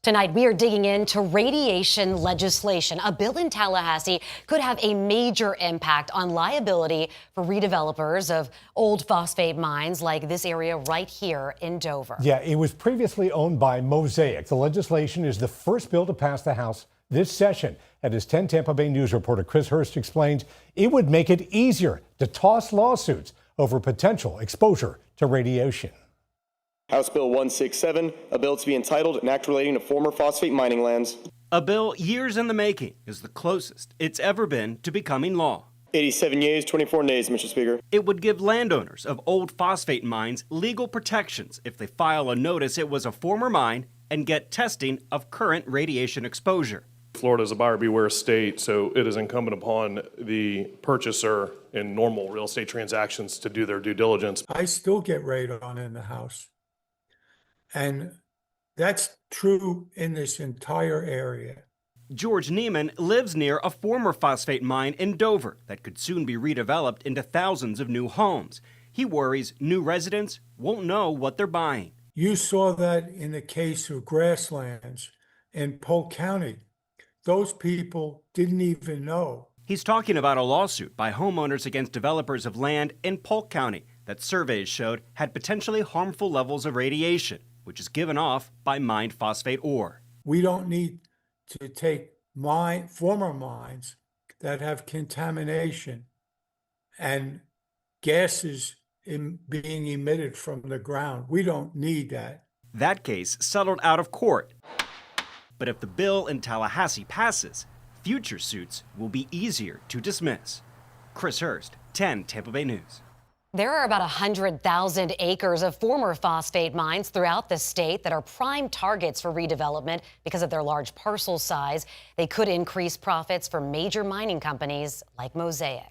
Tonight, we are digging into radiation legislation. A bill in Tallahassee could have a major impact on liability for redevelopers of old phosphate mines like this area right here in Dover. Yeah, it was previously owned by Mosaic. The legislation is the first bill to pass the House this session. And as 10 Tampa Bay News reporter Chris Hurst explains, it would make it easier to toss lawsuits over potential exposure to radiation. House Bill 167, a bill to be entitled An Act Relating to Former Phosphate Mining Lands. A bill years in the making is the closest it's ever been to becoming law. 87 yeas, 24 nays, Mr. Speaker. It would give landowners of old phosphate mines legal protections if they file a notice it was a former mine and get testing of current radiation exposure. Florida is a buyer beware state, so it is incumbent upon the purchaser in normal real estate transactions to do their due diligence. I still get radon in the house. And that's true in this entire area. George Neiman lives near a former phosphate mine in Dover that could soon be redeveloped into thousands of new homes. He worries new residents won't know what they're buying. You saw that in the case of grasslands in Polk County. Those people didn't even know. He's talking about a lawsuit by homeowners against developers of land in Polk County that surveys showed had potentially harmful levels of radiation, which is given off by mined phosphate ore. We don't need to take former mines that have contamination and gases being emitted from the ground. We don't need that. That case settled out of court. But if the bill in Tallahassee passes, future suits will be easier to dismiss. Chris Hurst, 10 Tampa Bay News. There are about 100,000 acres of former phosphate mines throughout the state that are prime targets for redevelopment because of their large parcel size. They could increase profits for major mining companies like Mosaic.